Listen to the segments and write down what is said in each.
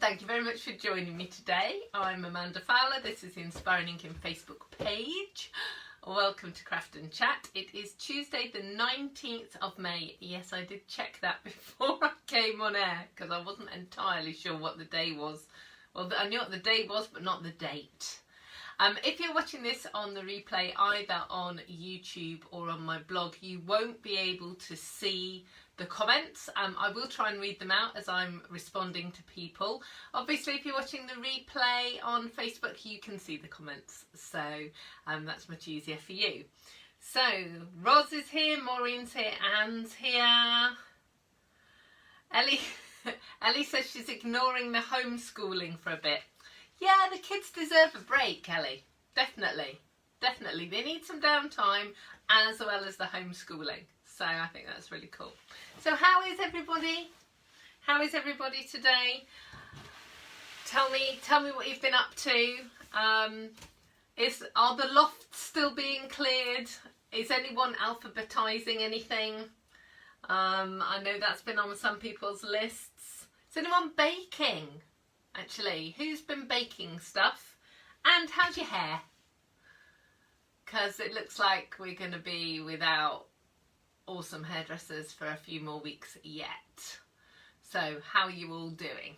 Thank you very much for joining me today. I'm Amanda Fowler. This is the Inspiring Inkin Facebook page. Welcome to Craft and Chat. It is Tuesday the 19th of May. Yes, I did check that before I came on air because I wasn't entirely sure what the day was. Well, I knew what the day was, but not the date. If you're watching this on the replay, either on YouTube or on my blog, you won't be able to see the comments. I will try and read them out as I'm responding to people. Obviously, if you're watching the replay on Facebook, you can see the comments. So that's much easier for you. So Roz is here, Maureen's here, Anne's here. Ellie says she's ignoring the homeschooling for a bit. Yeah, the kids deserve a break, Ellie. Definitely. Definitely. They need some downtime as well as the homeschooling. So I think that's really cool. So how is everybody? How is everybody today? Tell me what you've been up to. Are the lofts still being cleared? Is anyone alphabetizing anything? I know that's been on some people's lists. Is anyone baking? Actually, who's been baking stuff? And how's your hair? Because it looks like we're going to be without awesome hairdressers for a few more weeks yet. So how are you all doing?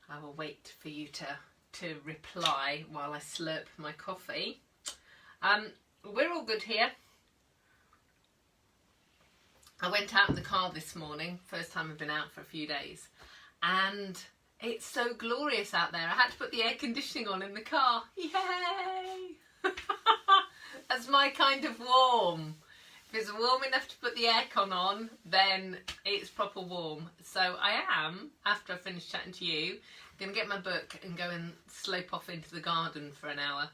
I will wait for you to reply while I slurp my coffee. We're all good here. I went out in the car this morning, first time I've been out for a few days, and it's so glorious out there. I had to put the air conditioning on in the car. Yay! That's my kind of warm. If it's warm enough to put the aircon on, then it's proper warm. So I am, after I finish chatting to you, going to get my book and go and slope off into the garden for an hour.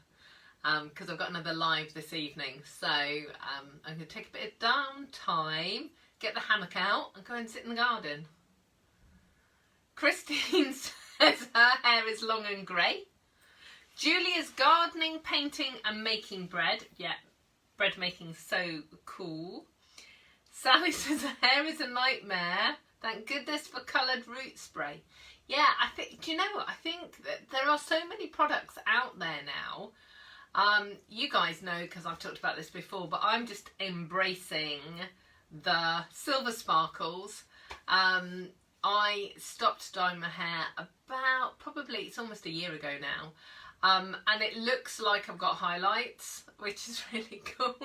Because I've got another live this evening. So I'm going to take a bit of downtime, get the hammock out and go and sit in the garden. Christine says her hair is long and grey. Julia's gardening, painting and making bread. Yeah, bread making so cool. Sally says her hair is a nightmare. Thank goodness for coloured root spray. Yeah, do you know what? I think that there are so many products out there now. You guys know because I've talked about this before, but I'm just embracing the silver sparkles. I stopped dyeing my hair about, probably it's almost a year ago now. And it looks like I've got highlights, which is really cool.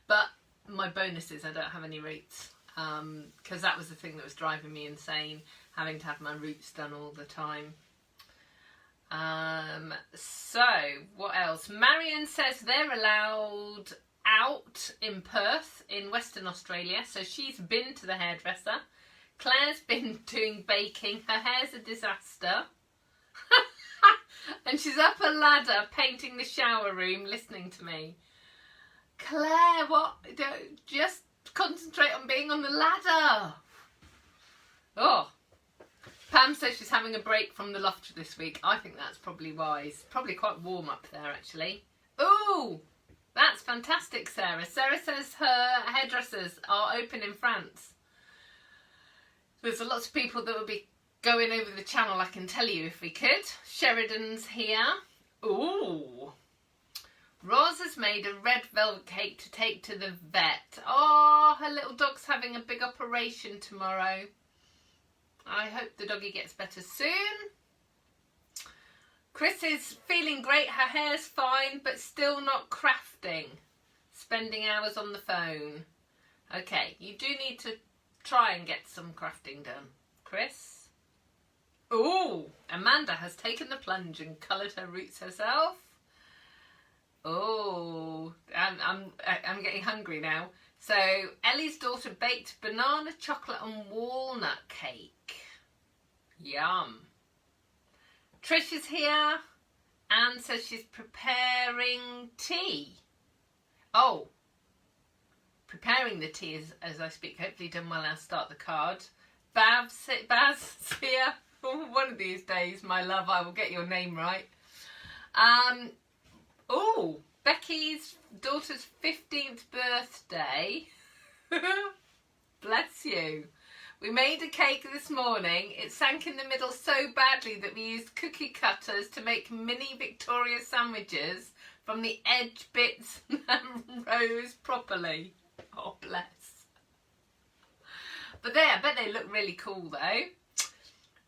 But my bonus is I don't have any roots. Because that was the thing that was driving me insane, having to have my roots done all the time. So, what else? Marion says they're allowed out in Perth in Western Australia. So she's been to the hairdresser. Claire's been doing baking. Her hair's a disaster. And she's up a ladder painting the shower room listening to me. Claire, what? Just concentrate on being on the ladder. Oh. Pam says she's having a break from the loft this week. I think that's probably wise. Probably quite warm up there, actually. Ooh, that's fantastic, Sarah. Sarah says her hairdressers are open in France. There's lots of people that will be going over the channel, I can tell you, if we could. Sheridan's here. Ooh. Roz has made a red velvet cake to take to the vet. Oh, her little dog's having a big operation tomorrow. I hope the doggy gets better soon. Chris is feeling great. Her hair's fine, but still not crafting. Spending hours on the phone. Okay, you do need to try and get some crafting done, Chris. Ooh, Amanda has taken the plunge and coloured her roots herself. Oh, I'm getting hungry now. So Ellie's daughter baked banana, chocolate and walnut cake. Yum. Trish is here. Anne says she's preparing tea. Oh, preparing the tea as I speak. Hopefully done while I start the card. Baz here. One of these days, my love, I will get your name right. Oh, Becky's daughter's 15th birthday. Bless you. We made a cake this morning. It sank in the middle so badly that we used cookie cutters to make mini Victoria sandwiches from the edge bits and rose properly. Oh, bless. But I bet they look really cool though.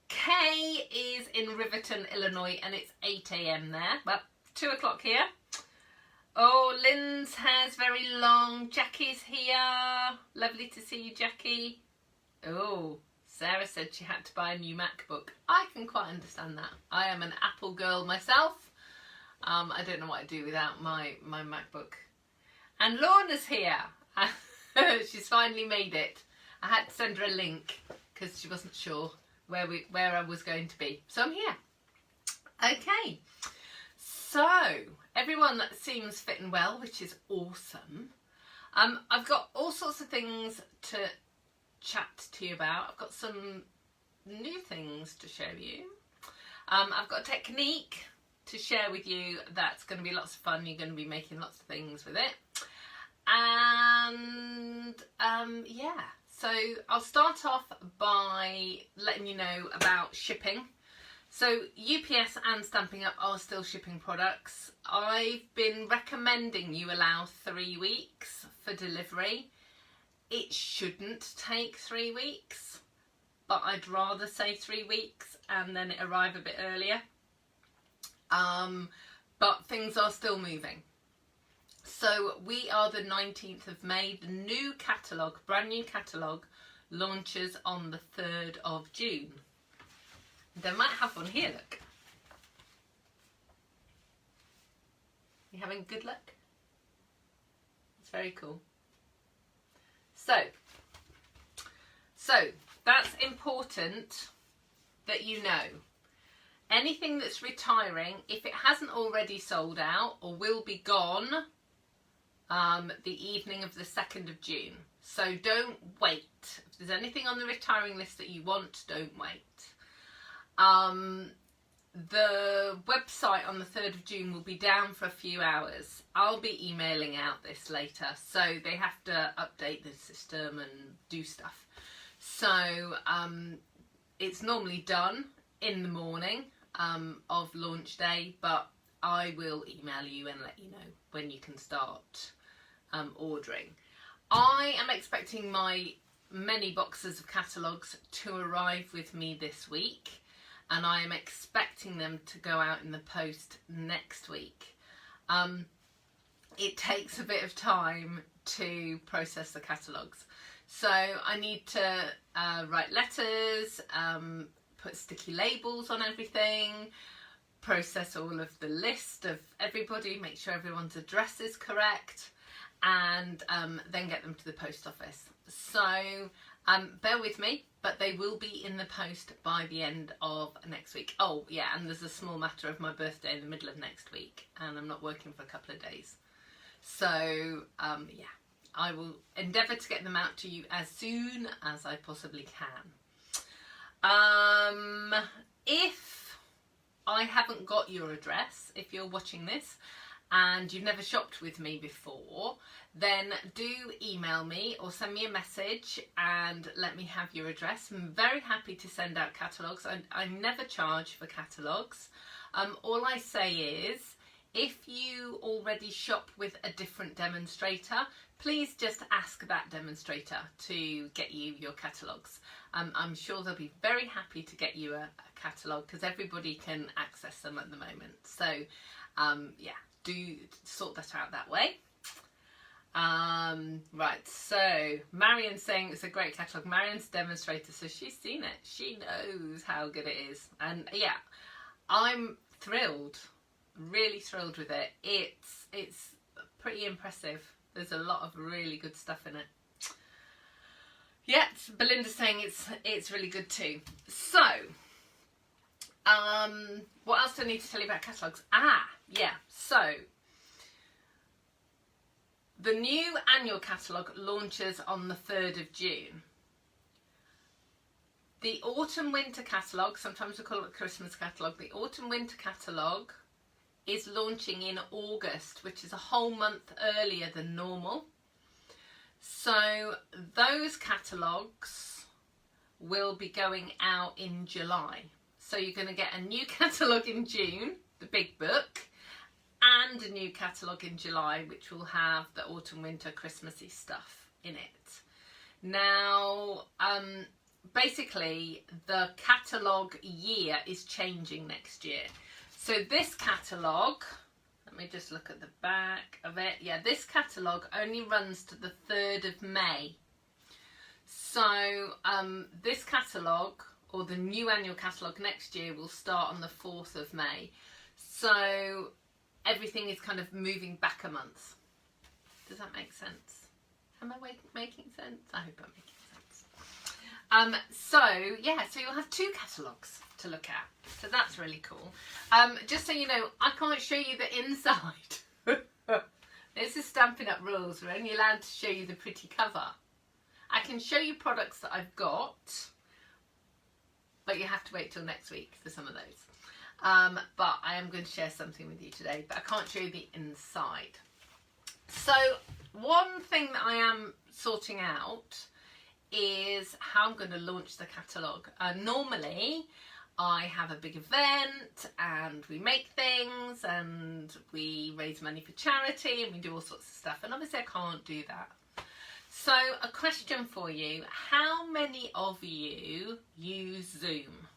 Kay is in Riverton, Illinois, and it's 8 AM there. Well, 2 o'clock here. Oh, Lynn's hair's very long. Jackie's here. Lovely to see you, Jackie. Oh, Sarah said she had to buy a new MacBook. I can quite understand that. I am an Apple girl myself. I don't know what I'd do without my MacBook. And Lorna's here. She's finally made it. I had to send her a link because she wasn't sure where I was going to be. So I'm here. Okay. So everyone seems fit and well, which is awesome. I've got all sorts of things to chat to you about. I've got some new things to show you. I've got a technique to share with you that's going to be lots of fun. You're going to be making lots of things with it. And yeah, so I'll start off by letting you know about shipping. So UPS and Stampin' Up are still shipping products. I've been recommending you allow 3 weeks for delivery. It shouldn't take 3 weeks, but I'd rather say 3 weeks and then it arrive a bit earlier. But things are still moving. So we are the 19th of May. The new catalogue, brand new catalogue, launches on the 3rd of June. They might have one here, look. You having good luck? It's very cool. So that's important that you know. Anything that's retiring, if it hasn't already sold out or will be gone the evening of the 2nd of June. So don't wait. If there's anything on the retiring list that you want, don't wait. The website on the 3rd of June will be down for a few hours. I'll be emailing out this later, so they have to update the system and do stuff. So it's normally done in the morning of launch day, but I will email you and let you know when you can start ordering. I am expecting my many boxes of catalogues to arrive with me this week, and I am expecting them to go out in the post next week. It takes a bit of time to process the catalogues, so I need to write letters, put sticky labels on everything, process all of the list of everybody, make sure everyone's address is correct, and then get them to the post office. So bear with me, but they will be in the post by the end of next week. Oh yeah, and there's a small matter of my birthday in the middle of next week, and I'm not working for a couple of days. So yeah, I will endeavour to get them out to you as soon as I possibly can. If I haven't got your address, if you're watching this and you've never shopped with me before, then do email me or send me a message and let me have your address. I'm very happy to send out catalogues. I never charge for catalogues. All I say is, if you already shop with a different demonstrator, please just ask that demonstrator to get you your catalogues. I'm sure they'll be very happy to get you a catalogue because everybody can access them at the moment. So yeah, do sort that out that way. Right, so Marion's saying it's a great catalogue. Marion's a demonstrator, so she's seen it. She knows how good it is. And yeah, I'm thrilled, really thrilled with it. It's pretty impressive. There's a lot of really good stuff in it. Yeah, Belinda's saying it's really good too. So, what else do I need to tell you about catalogues? Yeah, so the new annual catalogue launches on the 3rd of June. The autumn-winter catalogue, sometimes we call it Christmas catalogue, the autumn-winter catalogue is launching in August, which is a whole month earlier than normal. So those catalogues will be going out in July. So you're going to get a new catalogue in June, the big book, and a new catalogue in July, which will have the autumn, winter, Christmassy stuff in it. Now, basically, the catalogue year is changing next year. So this catalogue, let me just look at the back of it. Yeah, this catalogue only runs to the 3rd of May. So this catalogue, or the new annual catalogue next year, will start on the 4th of May. So everything is kind of moving back a month. Does that make sense? Am I making sense? I hope I'm making sense. So you'll have 2 catalogues to look at. So that's really cool. Just so you know, I can't show you the inside. This is Stampin' Up rules. We're only allowed to show you the pretty cover. I can show you products that I've got, but you have to wait till next week for some of those. But I am going to share something with you today, but I can't show you the inside. So one thing that I am sorting out is how I'm going to launch the catalogue. Normally I have a big event and we make things and we raise money for charity and we do all sorts of stuff, and obviously I can't do that. So a question for you: how many of you use Zoom?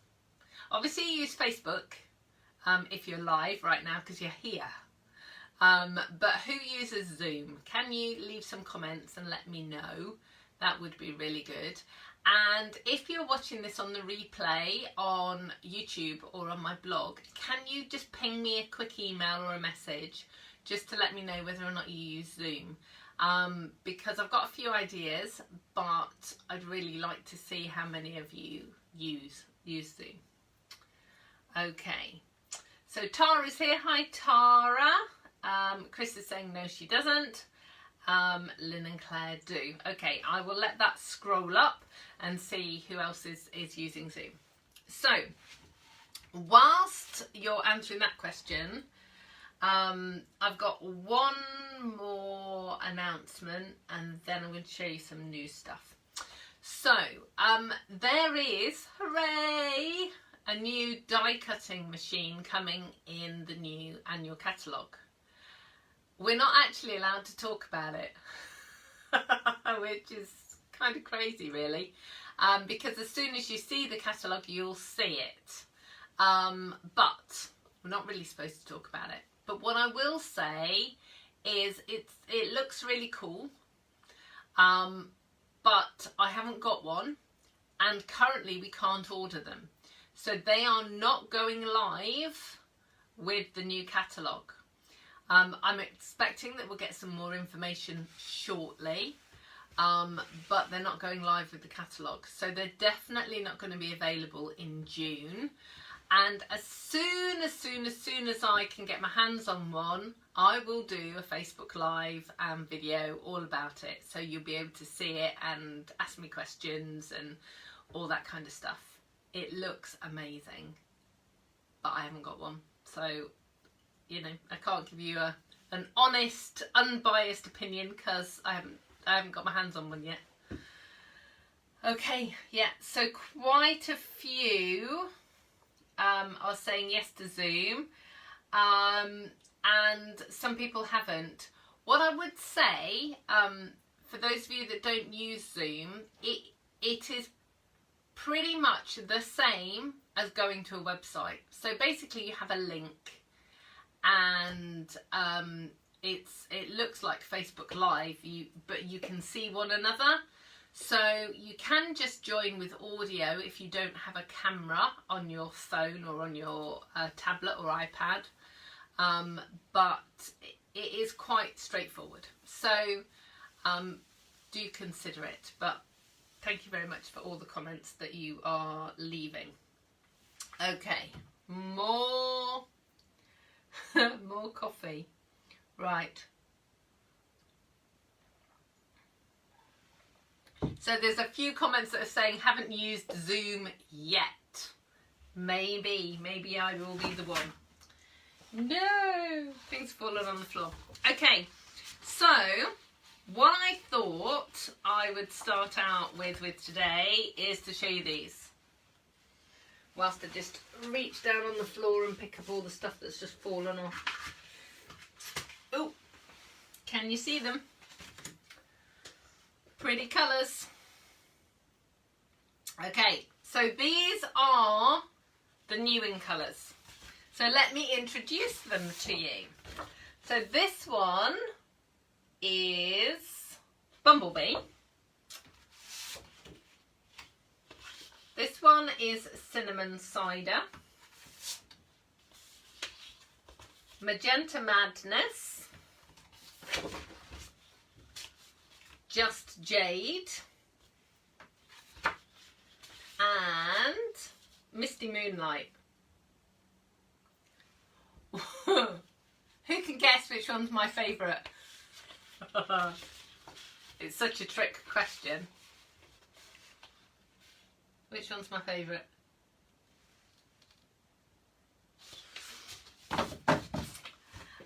Obviously you use Facebook if you're live right now because you're here. But who uses Zoom? Can you leave some comments and let me know? That would be really good. And if you're watching this on the replay on YouTube or on my blog, can you just ping me a quick email or a message just to let me know whether or not you use Zoom? Because I've got a few ideas, but I'd really like to see how many of you use Zoom. Okay, so Tara's here. Hi Tara. Chris is saying no she doesn't. Lynn and Claire do. Okay, I will let that scroll up and see who else is using Zoom. So whilst you're answering that question, I've got one more announcement and then I'm going to show you some new stuff. So there is, hooray, a new die cutting machine coming in the new annual catalogue. We're not actually allowed to talk about it, which is kind of crazy really, because as soon as you see the catalogue you'll see it, but we're not really supposed to talk about it. But what I will say is it looks really cool, but I haven't got one and currently we can't order them. So they are not going live with the new catalogue. I'm expecting that we'll get some more information shortly, but they're not going live with the catalogue. So they're definitely not going to be available in June. And as soon as I can get my hands on one, I will do a Facebook Live and video all about it. So you'll be able to see it and ask me questions and all that kind of stuff. It looks amazing, but I haven't got one. So, you know, I can't give you an honest, unbiased opinion because I haven't got my hands on one yet. Okay, yeah, so quite a few are saying yes to Zoom, and some people haven't. What I would say, for those of you that don't use Zoom, it is pretty much the same as going to a website. So basically you have a link and it looks like Facebook Live, but you can see one another. So you can just join with audio if you don't have a camera on your phone or on your tablet or iPad, but it is quite straightforward. So do consider it, but thank you very much for all the comments that you are leaving. Okay, more coffee. Right. So there's a few comments that are saying haven't used Zoom yet. Maybe I will be the one. No, things fallen on the floor. Okay, so what I thought I would start out with today is to show you these. Whilst I just reach down on the floor and pick up all the stuff that's just fallen off. Oh, can you see them? Pretty colours. Okay, so these are the new in colours. So let me introduce them to you. So this one is Bumblebee. This one is Cinnamon Cider. Magenta Madness. Just Jade. And Misty Moonlight. Who can guess which one's my favourite? It's such a trick question. Which one's my favourite?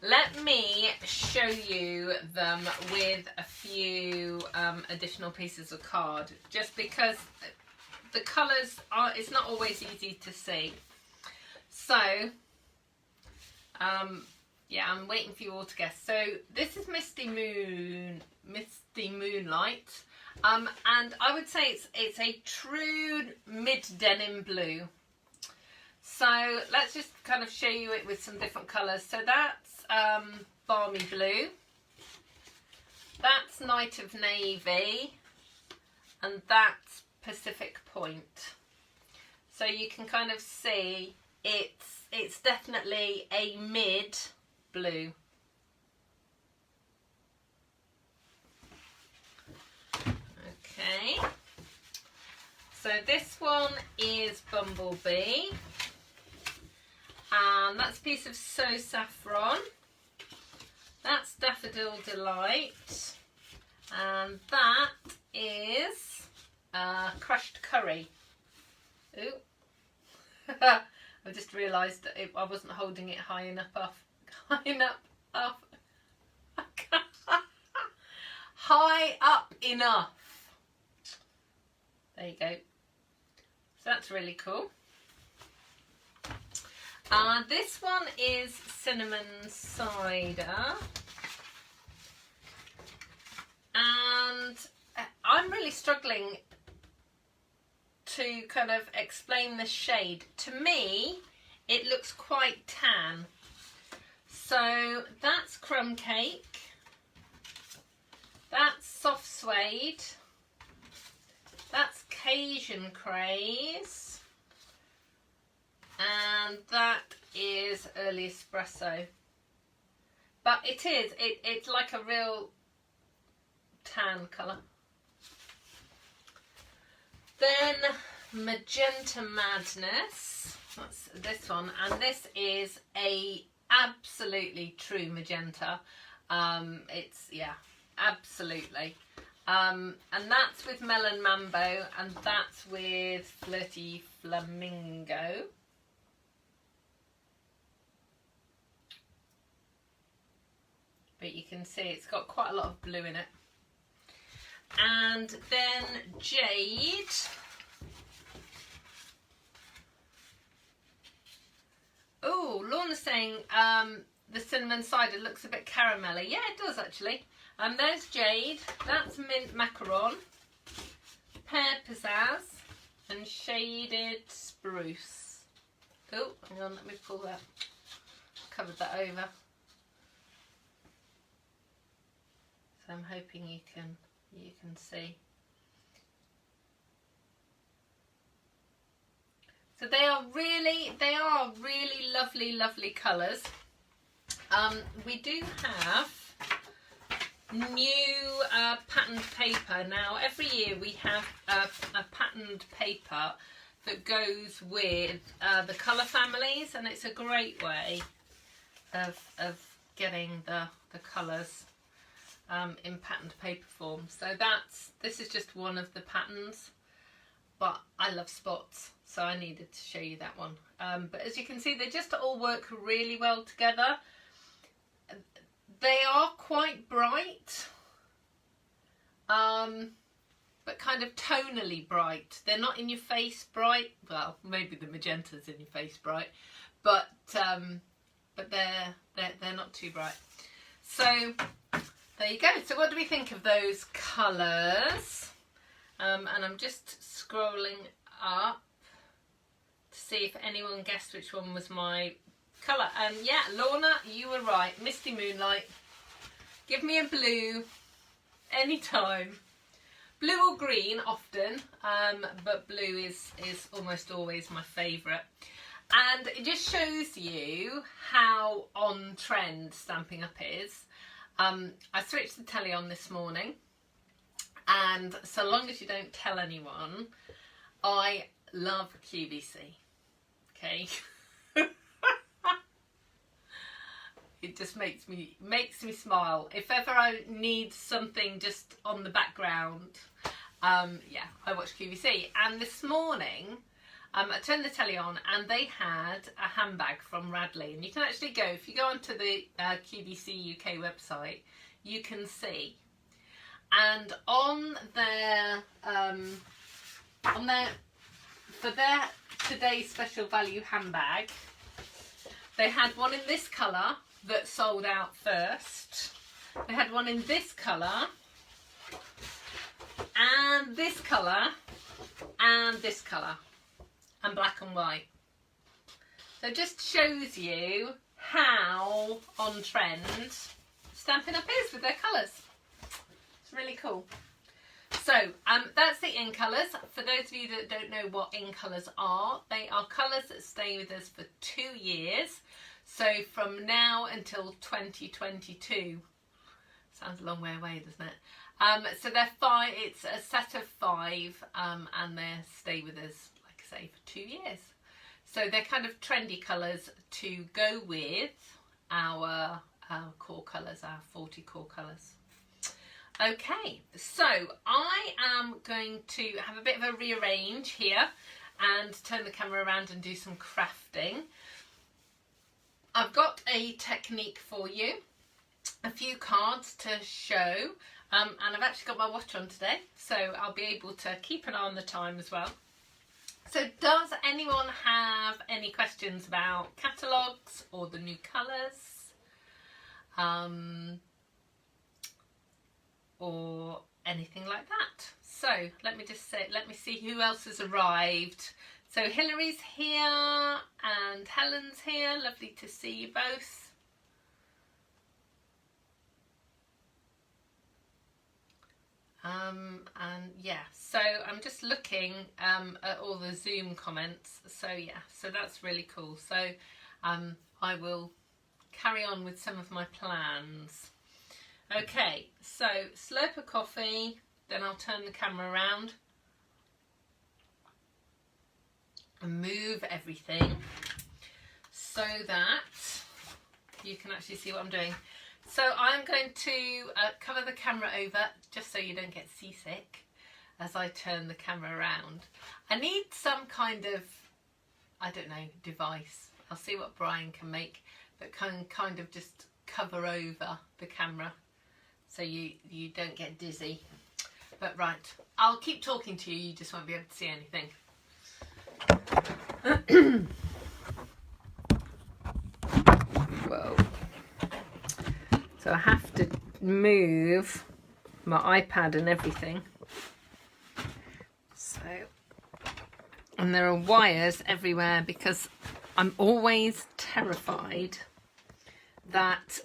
Let me show you them with a few additional pieces of card, just because the colours are, it's not always easy to see. So, yeah, I'm waiting for you all to guess. So this is Misty Moonlight. And I would say it's a true mid-denim blue. So let's just kind of show you it with some different colours. So that's Balmy Blue. That's Night of Navy. And that's Pacific Point. So you can kind of see it's definitely a mid blue. Okay, so this one is Bumblebee, and that's a piece of So Saffron. That's Daffodil Delight, and that is Crushed Curry. Ooh, I just realised that I wasn't holding it high enough up. High up enough. There you go. So that's really cool. This one is Cinnamon Cider. And I'm really struggling to kind of explain the shade. To me, it looks quite tan. So that's Crumb Cake. That's Soft Suede. That's Cajun Craze. And that is Early Espresso. But it's like a real tan colour. Then Magenta Madness. That's this one. And this is a absolutely true magenta. It's, yeah, absolutely. And that's with Melon Mambo, and that's with Flirty Flamingo. But you can see it's got quite a lot of blue in it. And then Jade. Oh, Lorna's saying the cinnamon cider looks a bit caramelly. Yeah, it does actually. And there's Jade. That's Mint Macaron. Pear Pizzazz. And Shaded Spruce. Oh, hang on, let me pull that. Covered that over. So I'm hoping you can see. So they are really lovely colours. We do have new patterned paper. Now every year we have a patterned paper that goes with the colour families, and it's a great way of getting the colours in patterned paper form. So this is just one of the patterns, but I love spots, so I needed to show you that one. But as you can see, they just all work really well together. They are quite bright, but kind of tonally bright. They're not in your face bright. Well, maybe the magenta's in your face bright, but they're not too bright. So there you go. So what do we think of those colours? And I'm just scrolling up to see if anyone guessed which one was my colour. And yeah, Lorna, you were right. Misty Moonlight. Give me a blue anytime. Blue or green often, but blue is almost always my favourite. And it just shows you how on trend Stampin' Up is. I switched the telly on this morning, and so long as you don't tell anyone, I love QVC. Okay. It just makes me smile. If ever I need something just on the background, yeah, I watch QVC. And this morning, I turned the telly on and they had a handbag from Radley. And you can actually go, if you go onto the QVC UK website, you can see. And on their for their today's special value handbag, they had one in this colour that sold out first. They had one in this colour, and this colour, and this colour, and black and white. So it just shows you how on trend Stampin' Up is with their colours. It's really cool. So that's the in colours. For those of you that don't know what in colours are, they are colours that stay with us for 2 years. So from now until 2022. Sounds a long way away, doesn't it? So they're it's a set of 5, and they stay with us, like I say, for 2 years. So they're kind of trendy colours to go with our core colours, our 40 core colours. Okay, so I am going to have a bit of a rearrange here and turn the camera around and do some crafting. I've got a technique for you, a few cards to show, and I've actually got my watch on today, so I'll be able to keep an eye on the time as well. So does anyone have any questions about catalogues or the new colours? Or anything like that. So let me see who else has arrived. So Hillary's here and Helen's here. Lovely to see you both. And yeah, so I'm just looking at all the Zoom comments. So yeah, so that's really cool. So I will carry on with some of my plans. Okay, so slurp a coffee, then I'll turn the camera around and move everything so that you can actually see what I'm doing. So I'm going to cover the camera over just so you don't get seasick as I turn the camera around. I need some kind of, I don't know, device. I'll see what Brian can make that can kind of just cover over the camera so you don't get dizzy. But right, I'll keep talking to you, you just won't be able to see anything. Whoa. So I have to move my iPad and everything. So, and there are wires everywhere because I'm always terrified that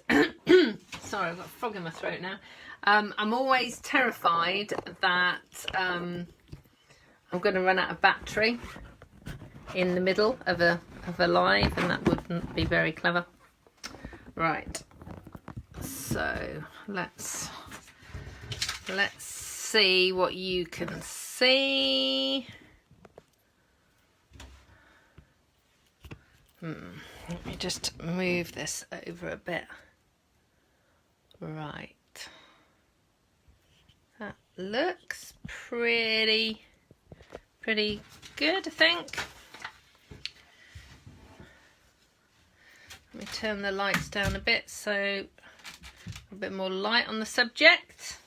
sorry, I've got a frog in my throat now. I'm always terrified that I'm going to run out of battery in the middle of a live, and that wouldn't be very clever. Right, so let's see what you can see. Let me just move this over a bit. Right. That looks pretty good, I think. Let me turn the lights down a bit so a bit more light on the subject.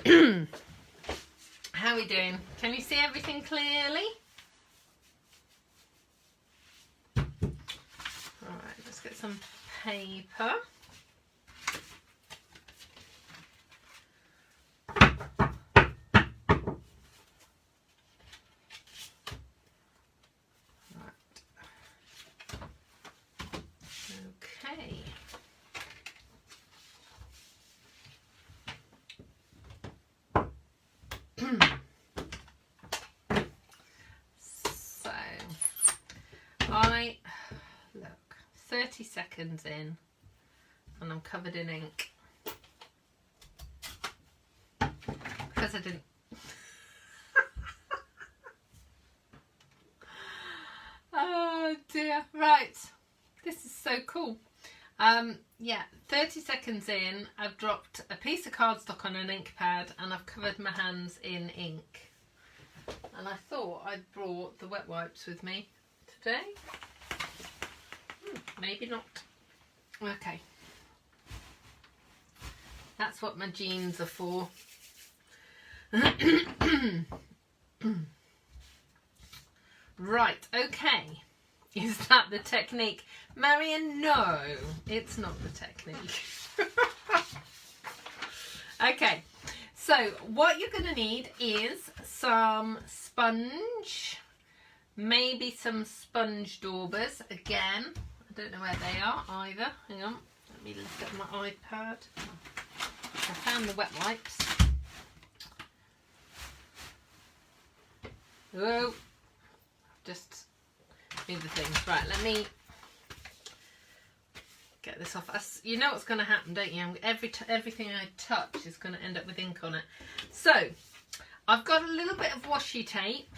How are we doing? Can you see everything clearly? Alright, let's get some paper. Okay. So, look, 30 seconds in and I'm covered in ink because I didn't. Oh dear, right, this is so cool. Yeah, 30 seconds in, I've dropped a piece of cardstock on an ink pad and I've covered my hands in ink. And I thought I'd brought the wet wipes with me today. Maybe not. Okay. That's what my jeans are for. Right, okay. Is that the technique? Marion, no, it's not the technique. Okay, so what you're going to need is some sponge, maybe some sponge daubers. Again, I don't know where they are either. Hang on, let me look at my iPad. I found the wet wipes. Oh, just do the things. Right, let me get this off. You know what's going to happen, don't you? Everything I touch is going to end up with ink on it. So, I've got a little bit of washi tape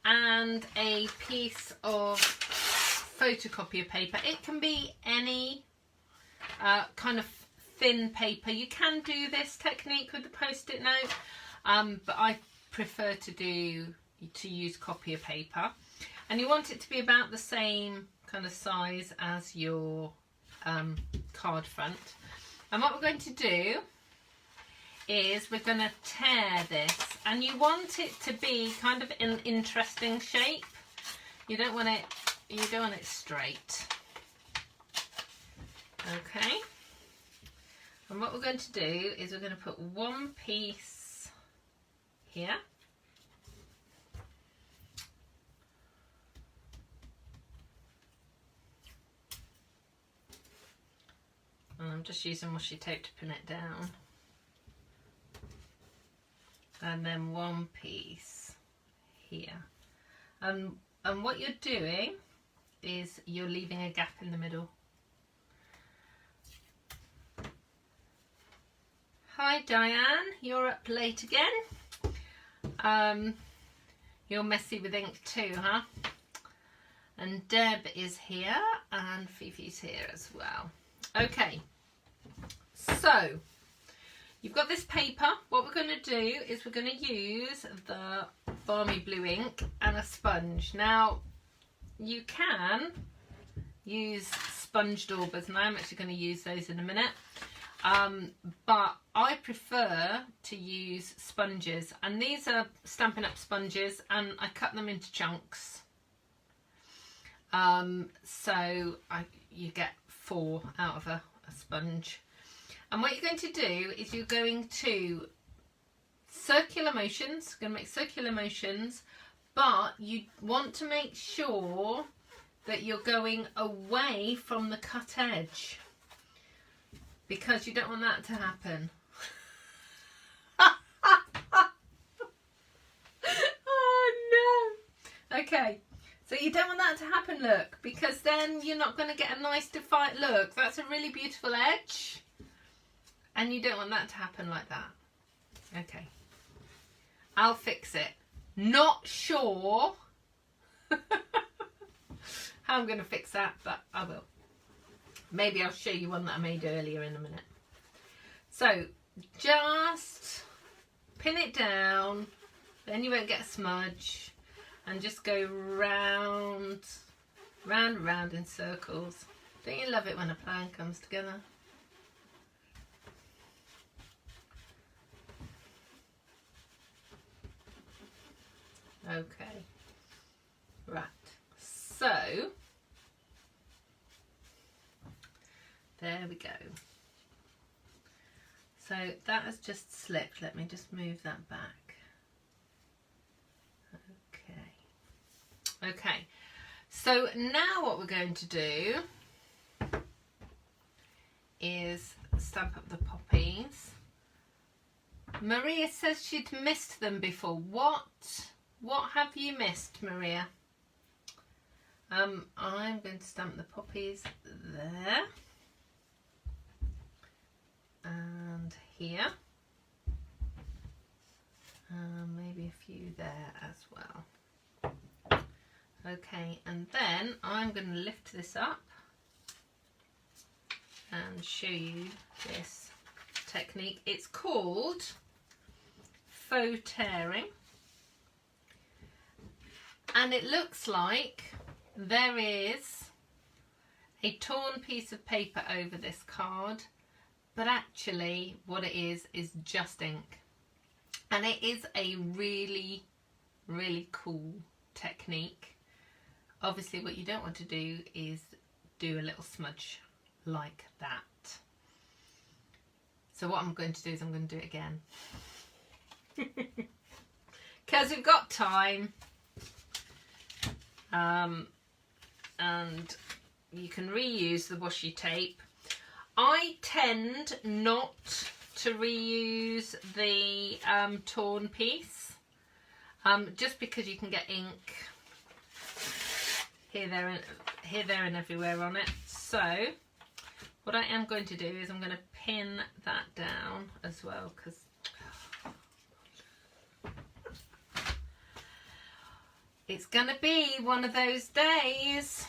and a piece of photocopier paper. It can be any kind of thin paper. You can do this technique with the post-it note, but I prefer to use copier paper. And you want it to be about the same kind of size as your card front. And what we're going to do is we're going to tear this, and you want it to be kind of an interesting shape. You don't want it straight. Okay. And what we're going to do is we're going to put one piece here. And I'm just using washi tape to pin it down. And then one piece here. And what you're doing is you're leaving a gap in the middle. Hi Diane, you're up late again. You're messy with ink too, huh? And Deb is here and Fifi's here as well. Okay, so you've got this paper. What we're going to do is we're going to use the Balmy Blue ink and a sponge. Now, you can use sponge daubers, and I'm actually going to use those in a minute. But I prefer to use sponges, and these are Stampin' Up! Sponges, and I cut them into chunks. So you get 4 out of a sponge. And what you're going to do is you're going to circular motions, going to make circular motions, but you want to make sure that you're going away from the cut edge, because you don't want that to happen. Oh no. Okay. So you don't want that to happen, look, because then you're not going to get a nice defined look. That's a really beautiful edge, and you don't want that to happen like that. Okay. I'll fix it. Not sure how I'm going to fix that, but I will. Maybe I'll show you one that I made earlier in a minute. So just pin it down, then you won't get a smudge. And just go round, round, round in circles. Don't you love it when a plan comes together? Okay, right, so there we go. So that has just slipped. Let me just move that back. Okay. Okay. So now what we're going to do is stamp up the poppies. Maria says she'd missed them before. What have you missed, Maria? I'm going to stamp the poppies there. And here, maybe a few there as well. Okay, and then I'm going to lift this up and show you this technique. It's called Faux Tearing, and it looks like there is a torn piece of paper over this card. But actually what it is just ink, and it is a really, really cool technique. Obviously what you don't want to do is do a little smudge like that. So what I'm going to do is I'm going to do it again. Because we've got time. And you can reuse the washi tape. I tend not to reuse the torn piece, just because you can get ink here, there and everywhere on it. So what I am going to do is I'm going to pin that down as well, because it's going to be one of those days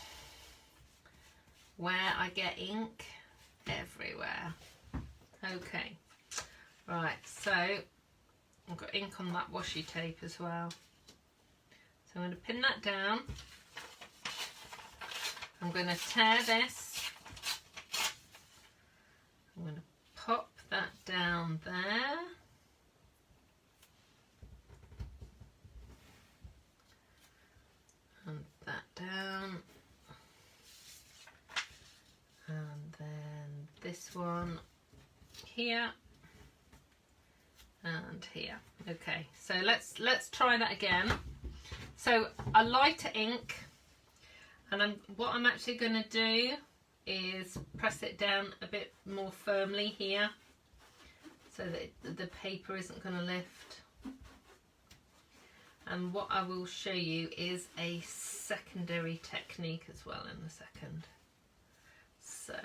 where I get ink everywhere. Okay, right, so I've got ink on that washi tape as well. So I'm going to pin that down. I'm going to tear this. I'm going to pop that down there. And that down. And then this one here and here. Okay, so let's try that again. So a lighter ink, and what I'm actually going to do is press it down a bit more firmly here, so that the paper isn't going to lift. And what I will show you is a secondary technique as well in a second. So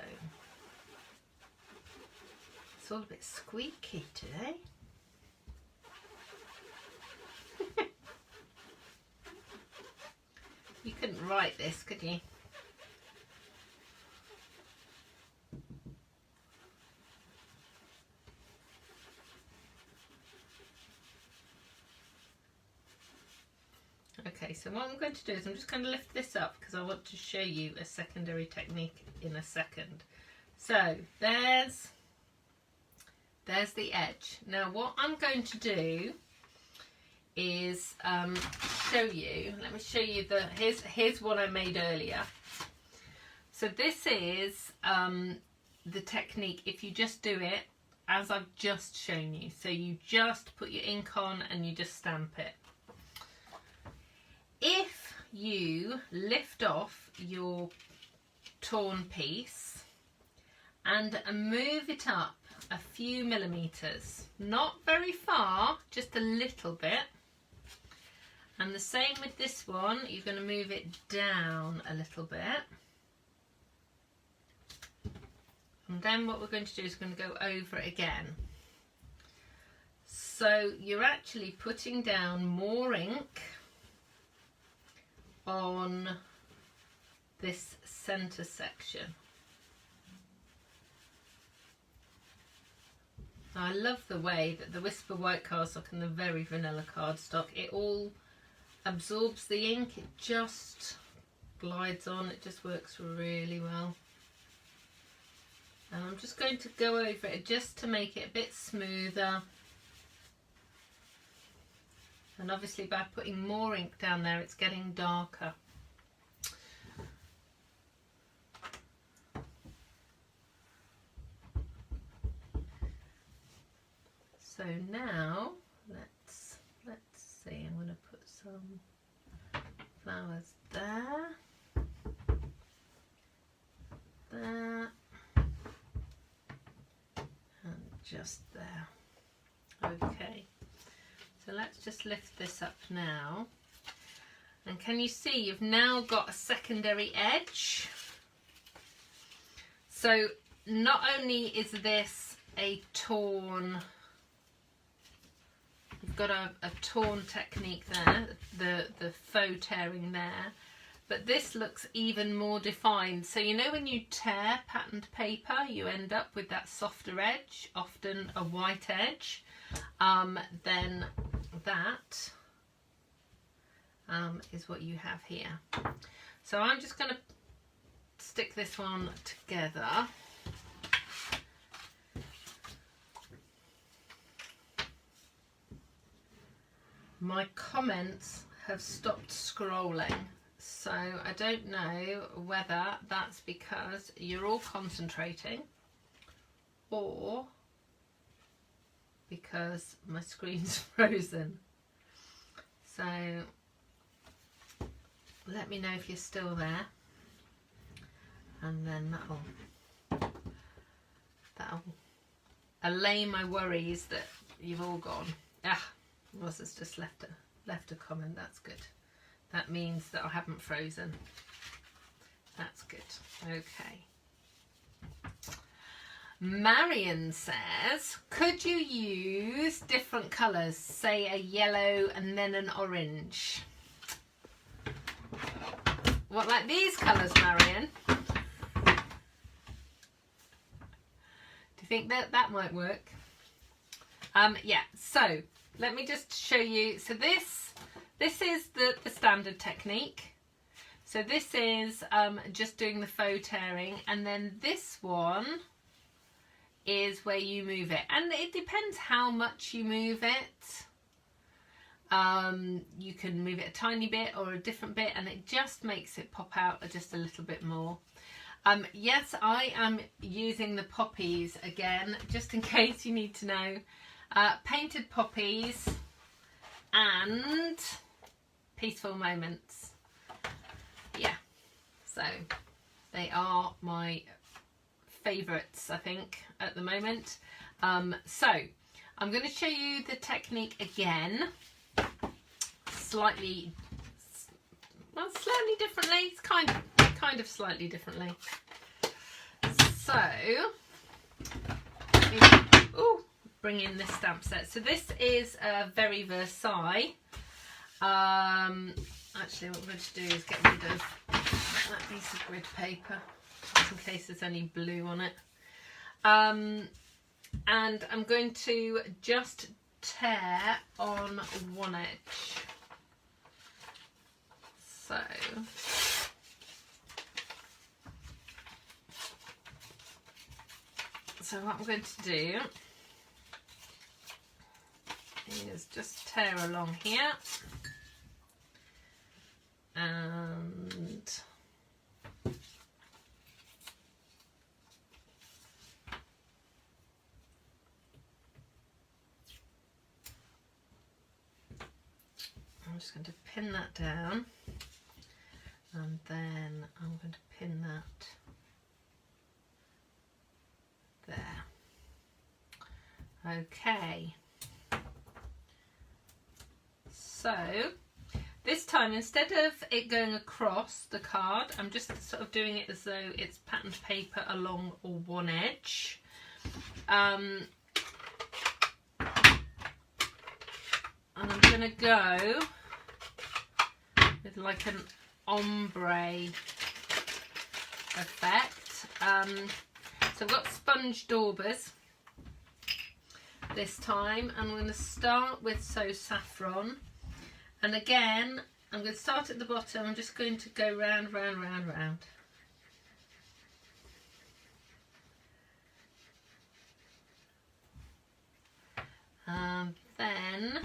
it's all a bit squeaky today. You couldn't write this, could you? Okay, so what I'm going to do is I'm just going to lift this up because I want to show you a secondary technique in a second. So there's the edge. Now what I'm going to do is show you, let me show you here's what I made earlier. So this is the technique if you just do it as I've just shown you. So you just put your ink on and you just stamp it. If you lift off your torn piece and move it up a few millimeters, not very far, just a little bit, and the same with this one, you're going to move it down a little bit, and then what we're going to do is we're going to go over it again. So you're actually putting down more ink on this center section. Now, I love the way that the Whisper White cardstock and the very vanilla cardstock, it all absorbs the ink, it just glides on, it just works really well. And I'm just going to go over it just to make it a bit smoother. And obviously by putting more ink down there, it's getting darker. So now let's see, I'm going to put some flowers there, there, and just there. Okay, so let's just lift this up now. And can you see you've now got a secondary edge? So not only is this a torn, you've got a torn technique there, the faux tearing there, but this looks even more defined. So you know when you tear patterned paper, you end up with that softer edge, often a white edge. Then that is what you have here. So I'm just going to stick this one together. My comments have stopped scrolling, so I don't know whether that's because you're all concentrating or because my screen's frozen. So let me know if you're still there, and then that'll allay my worries that you've all gone. Ross has just left a comment. That's good. That means that I haven't frozen. That's good. Okay. Marion says, could you use different colours, say a yellow and then an orange? What, like these colours, Marion? Do you think that might work? Yeah, so let me just show you. So this is the standard technique. So this is just doing the faux tearing, and then this one is where you move it, and it depends how much you move it. You can move it a tiny bit or a different bit, and it just makes it pop out just a little bit more. Yes, I am using the poppies again, just in case you need to know. Painted poppies and peaceful moments. Yeah, so they are my favourites, I think, at the moment. So I'm going to show you the technique again, slightly differently. It's kind of slightly differently. So bring in this stamp set. So this is Very Versailles. Actually, what we're going to do is get rid of that piece of grid paper, just in case there's any blue on it. And I'm going to just tear on one edge. So what I'm going to do is just tear along here, and I'm just going to pin that down, and then I'm going to pin that there. Okay. So this time, instead of it going across the card, I'm just sort of doing it as though it's patterned paper along one edge. And I'm going to go with like an ombre effect. So I've got sponge daubers this time. I'm going to start with So Saffron. And again, I'm going to start at the bottom. I'm just going to go round, round, round, round. And then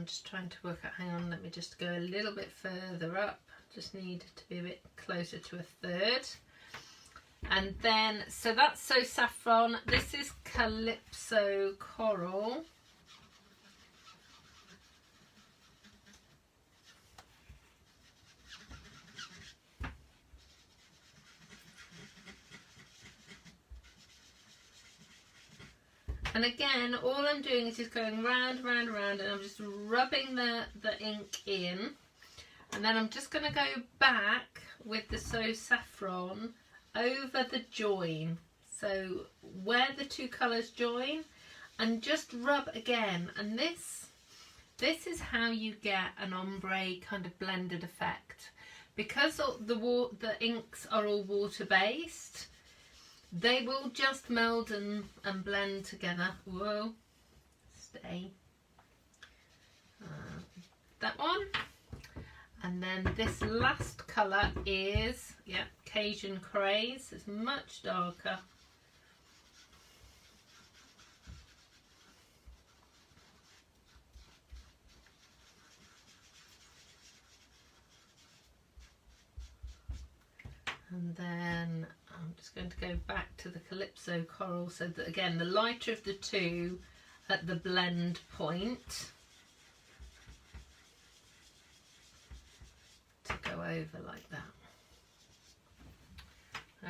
I'm just trying to work out, hang on, let me just go a little bit further up. Just need to be a bit closer to a third. And then, so that's So Saffron. This is Calypso Coral. And again, all I'm doing is just going round, round, round, and I'm just rubbing the ink in. And then I'm just going to go back with the So Saffron over the join. So where the two colours join, and just rub again. And this is how you get an ombre kind of blended effect. Because the inks are all water-based, they will just meld and blend together. Whoa, stay. That one. And then this last colour is, yeah, Cajun Craze. It's much darker. And then I'm just going to go back to the Calypso Coral, so that again the lighter of the two at the blend point to go over like that.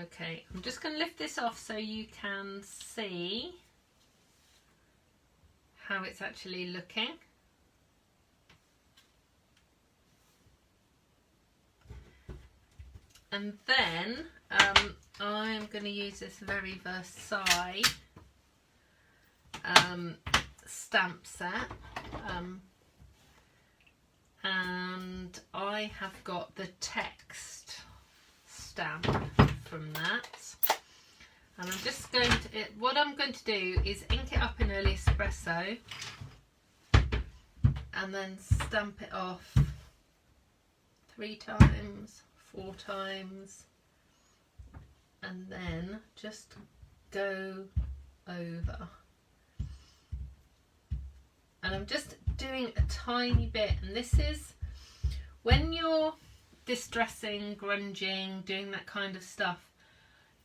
Okay, I'm just going to lift this off so you can see how it's actually looking. And then I'm going to use this very Versailles stamp set, and I have got the text stamp from that. And I'm just going to, what I'm going to do is ink it up in Early Espresso and then stamp it off 3 times, 4 times, and then just go over. And I'm just doing a tiny bit, and this is when you're distressing, grunging, doing that kind of stuff,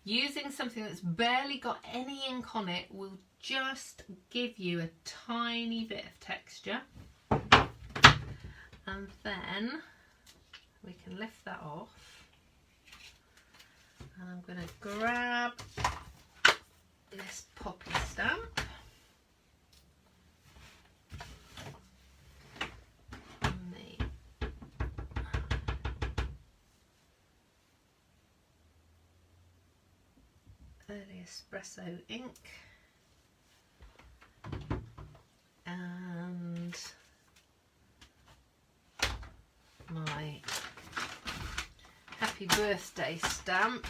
using something that's barely got any ink on it will just give you a tiny bit of texture. And then we can lift that off, and I'm going to grab this poppy stamp and the Early Espresso ink, and my Happy Birthday stamp.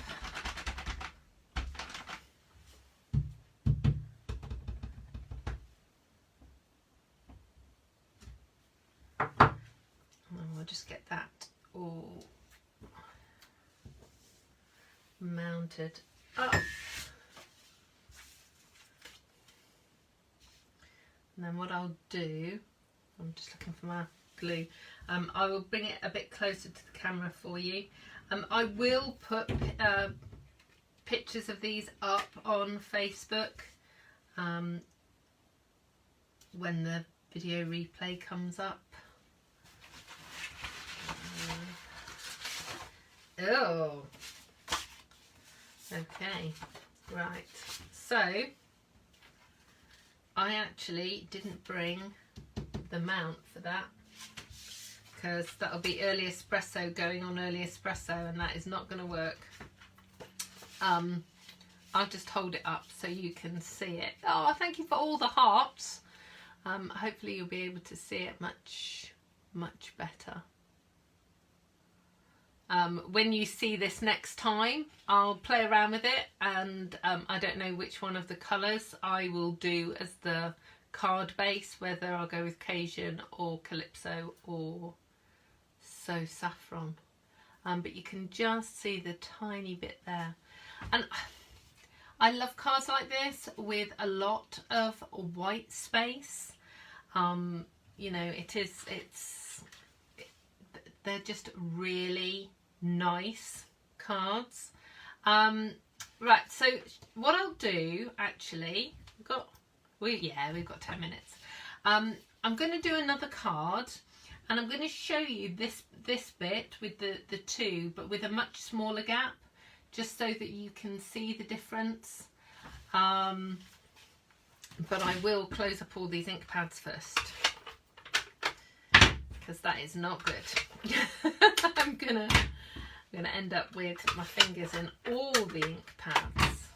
And we'll just get that all mounted up. And then what I'll do, I'm just looking for my glue, I will bring it a bit closer to the camera for you. I will put pictures of these up on Facebook when the video replay comes up. Oh, okay, right, so I actually didn't bring the mount for that, because that'll be Early Espresso going on Early Espresso, and that is not going to work. I'll just hold it up so you can see it. Oh, thank you for all the hearts. Hopefully you'll be able to see it much better. When you see this next time, I'll play around with it, and I don't know which one of the colours I will do as the card base, whether I'll go with Cajun or Calypso or So Saffron. But you can just see the tiny bit there. And I love cards like this with a lot of white space. you know, they're just really nice cards. Right, so what I'll do, actually, we've got 10 minutes. I'm going to do another card, and I'm going to show you this bit with the two, but with a much smaller gap, just so that you can see the difference. But I will close up all these ink pads first, because that is not good. I'm gonna end up with my fingers in all the ink pads.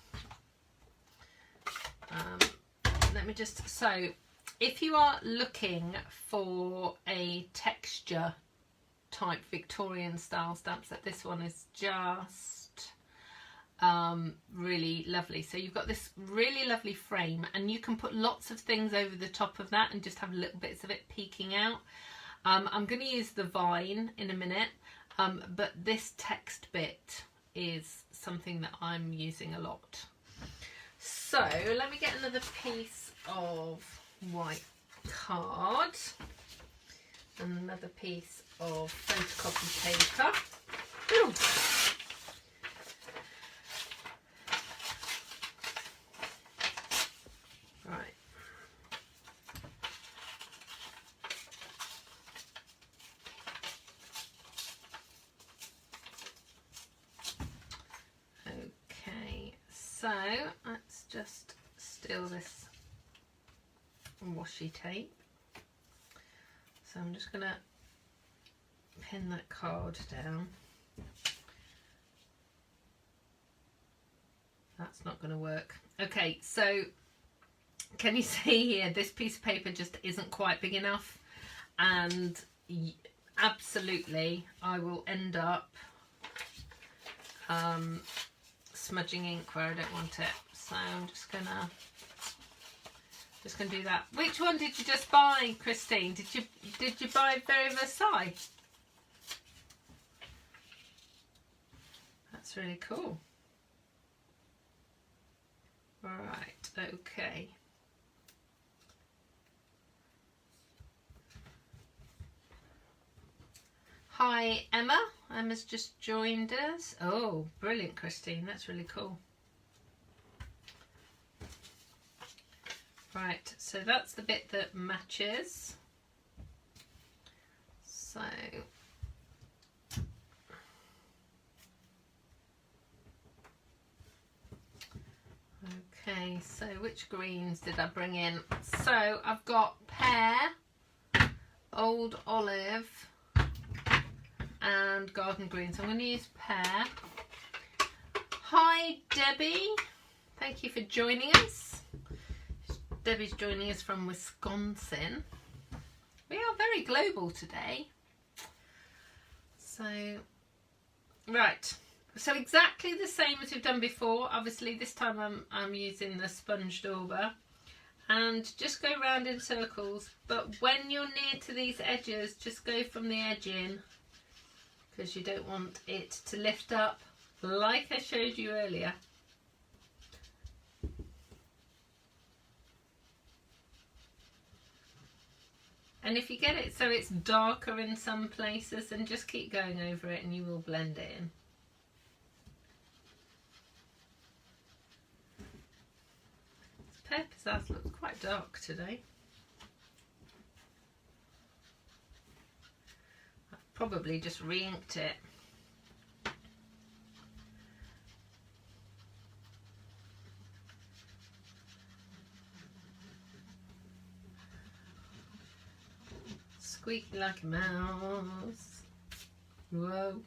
Let me just, so if you are looking for a texture type Victorian style stamp set, this one is just really lovely. So you've got this really lovely frame, and you can put lots of things over the top of that and just have little bits of it peeking out. I'm going to use the vine in a minute, but this text bit is something that I'm using a lot. So let me get another piece of white card and another piece of photocopy paper. Ooh. Right. Okay, so let's just steal this washi tape. So I'm just going to pin that card down. That's not going to work. Okay, so can you see here, this piece of paper just isn't quite big enough, and absolutely I will end up smudging ink where I don't want it. So I'm just gonna do that. Which one did you just buy, Christine? Did you buy Very Versailles? That's really cool. Right, okay. Hi Emma, Emma's just joined us. Oh, brilliant, Christine, that's really cool. Right, so that's the bit that matches. So okay, so which greens did I bring in? So I've got pear, old olive, and garden green. So I'm going to use pear. Hi Debbie, thank you for joining us. Debbie's joining us from Wisconsin. We are very global today. So, right. So exactly the same as we've done before. Obviously this time I'm using the sponge dauber. And just go round in circles. But when you're near to these edges, just go from the edge in, because you don't want it to lift up like I showed you earlier. And if you get it so it's darker in some places, then just keep going over it and you will blend it in. This pear pizzazz looks quite dark today. I've probably just re-inked it. Squeaky like a mouse. Whoa.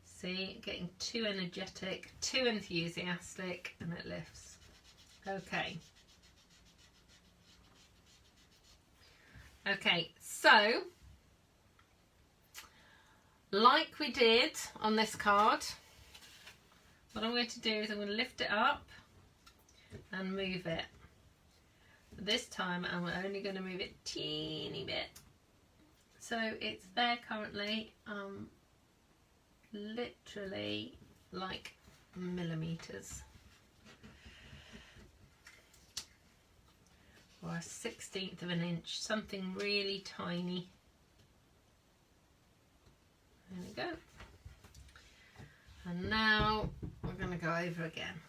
See, getting too energetic, too enthusiastic, and it lifts. Okay. Okay, so like we did on this card, what I'm going to do is I'm going to lift it up and move it. This time I'm only going to move it a teeny bit. So it's there currently, literally like millimeters. or 1/16 of an inch, something really tiny. There we go. And now we're going to go over again.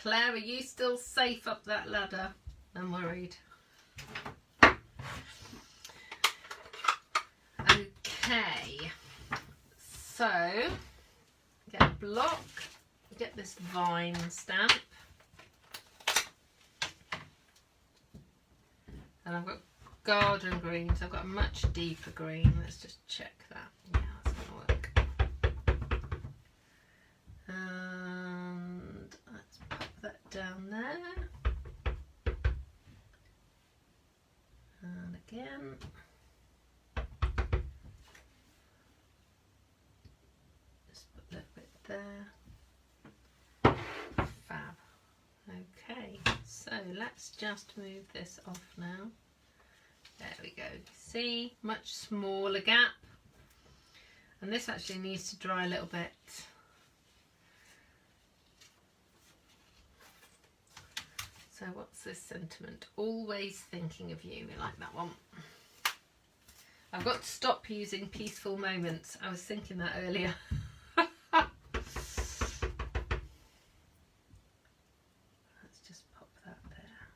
Claire, are you still safe up that ladder? I'm worried. Okay, so get a block, get this vine stamp, and I've got garden greens. I've got a much deeper green. Let's just check that. Yeah, that's going to work. And let's pop that down there. And again. Just put a little bit there. Fab. Okay, so let's just move this off now. There we go. See, much smaller gap. And this actually needs to dry a little bit. So what's this sentiment? Always thinking of you. We like that one. I've got to stop using peaceful moments. I was thinking that earlier. Let's just pop that there.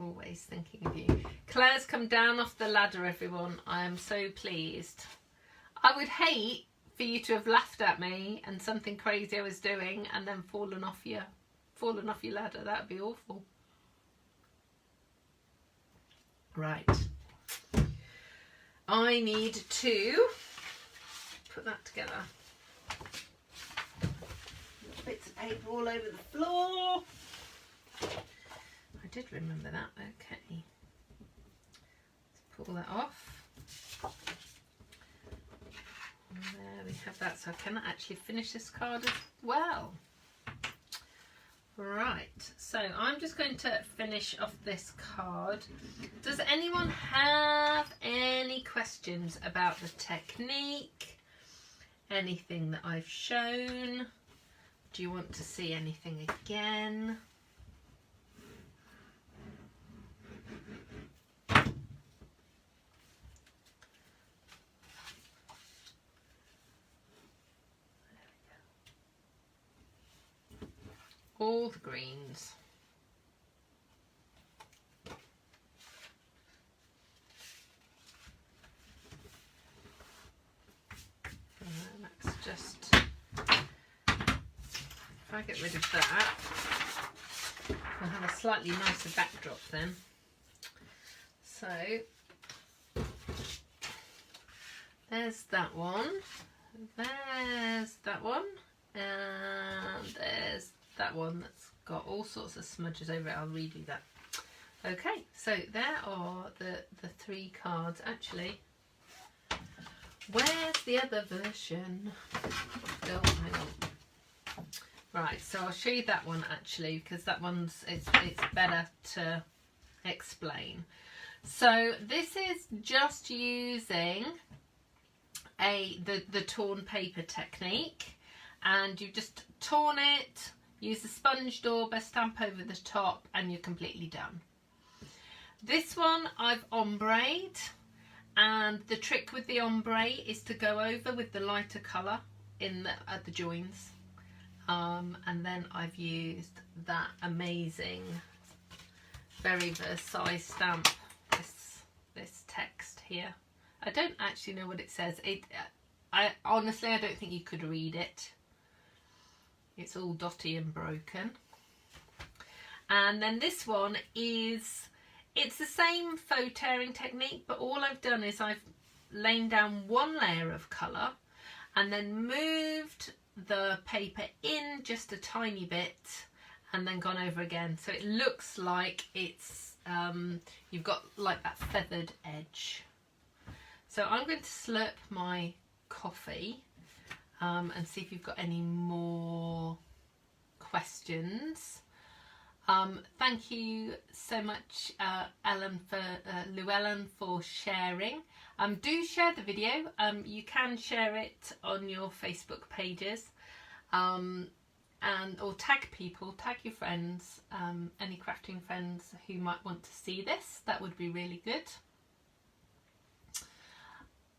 Always thinking of you. Claire's come down off the ladder, everyone. I am so pleased. I would hate for you to have laughed at me and something crazy I was doing and then fallen off your ladder. That would be awful. Right. I need to put that together. Bits of paper all over the floor. I did remember that. Okay. Let's pull that off. And there we have that. So I can actually finish this card as well. Right, so I'm just going to finish off this card. Does anyone have any questions about the technique? Anything that I've shown? Do you want to see anything again? All the greens. Let's just, if I get rid of that, we'll have a slightly nicer backdrop then. So, there's that one, there's that one, and there's that one that's got all sorts of smudges over it. I'll redo that. Okay, so there are the three cards. Actually, where's the other version? Oh, hang on. Right, so I'll show you that one actually, because that one's it's better to explain. So this is just using the torn paper technique, and you just torn it. Use the sponge dauber, stamp over the top, and you're completely done. This one I've ombre'd, and the trick with the ombre is to go over with the lighter colour at the joins. And then I've used that amazing, very Versailles stamp, this text here. I don't actually know what it says. Honestly, I don't think you could read it. It's all dotty and broken. And then this one it's the same faux tearing technique, but all I've done is I've lain down one layer of colour and then moved the paper in just a tiny bit and then gone over again. So it looks like it's you've got like that feathered edge. So I'm going to slurp my coffee and see if you've got any more questions. Thank you so much, Llewellyn, for sharing. Do share the video. You can share it on your Facebook pages, or tag people, tag your friends, any crafting friends who might want to see this. That would be really good.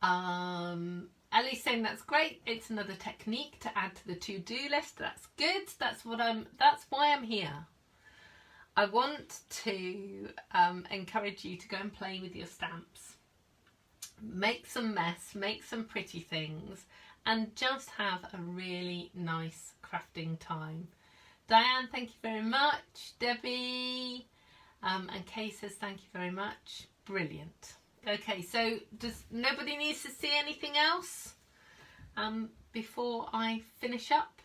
Ellie's saying that's great. It's another technique to add to the to-do list. That's good. That's why I'm here. I want to encourage you to go and play with your stamps. Make some mess, make some pretty things, and just have a really nice crafting time. Diane, thank you very much. Debbie and Kay says thank you very much. Brilliant. Okay, so does nobody needs to see anything else before I finish up?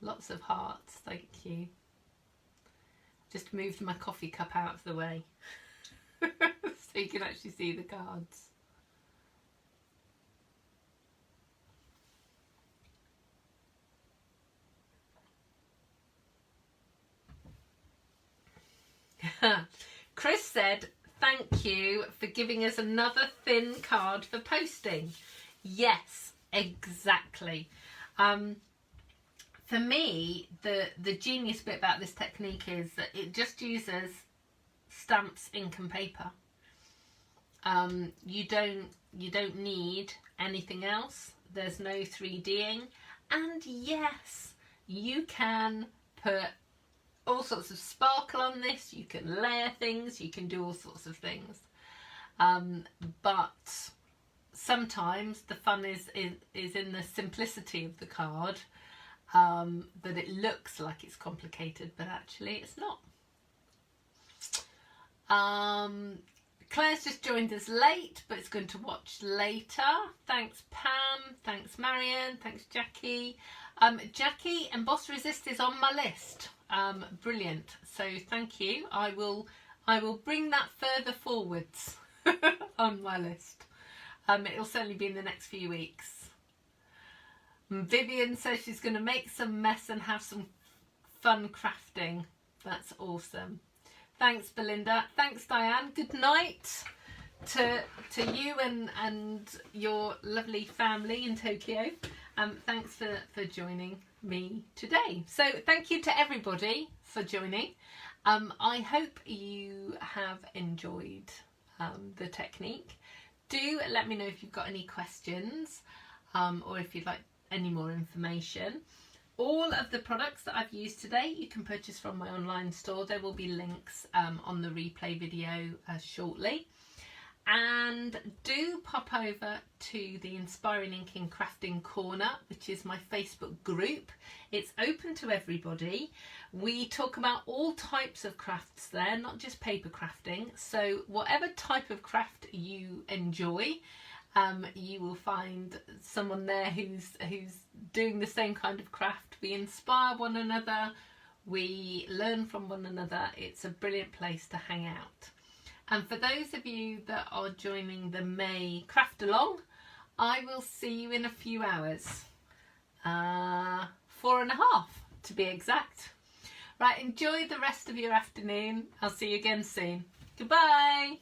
Lots of hearts, thank you. Just moved my coffee cup out of the way so you can actually see the cards. Chris said, thank you for giving us another thin card for posting. Yes, exactly. For me, the genius bit about this technique is that it just uses stamps, ink and paper. You don't need anything else. There's no 3Ding. And yes, you can put all sorts of sparkle on this, you can layer things, you can do all sorts of things. But sometimes the fun is in the simplicity of the card, that it looks like it's complicated, but actually it's not. Claire's just joined us late, but it's going to watch later. Thanks Pam, thanks Marion, thanks Jackie. Jackie, Emboss Resist is on my list. Brilliant, so thank you. I will bring that further forwards on my list. It'll certainly be in the next few weeks. Vivian says she's going to make some mess and have some fun crafting. That's awesome. Thanks Belinda, thanks Diane. Good night to you and your lovely family in Tokyo. Thanks for joining me today. So thank you to everybody for joining. I hope you have enjoyed the technique. Do let me know if you've got any questions, or if you'd like any more information. All of the products that I've used today you can purchase from my online store. There will be links on the replay video shortly. And do pop over to the Inspiring Inkin Crafting Corner, which is my Facebook group. It's open to everybody. We talk about all types of crafts there, not just paper crafting. So whatever type of craft you enjoy, you will find someone there who's doing the same kind of craft. We inspire one another, we learn from one another. It's a brilliant place to hang out. And for those of you that are joining the May Craft Along, I will see you in a few hours. 4.5 to be exact. Right, enjoy the rest of your afternoon. I'll see you again soon. Goodbye.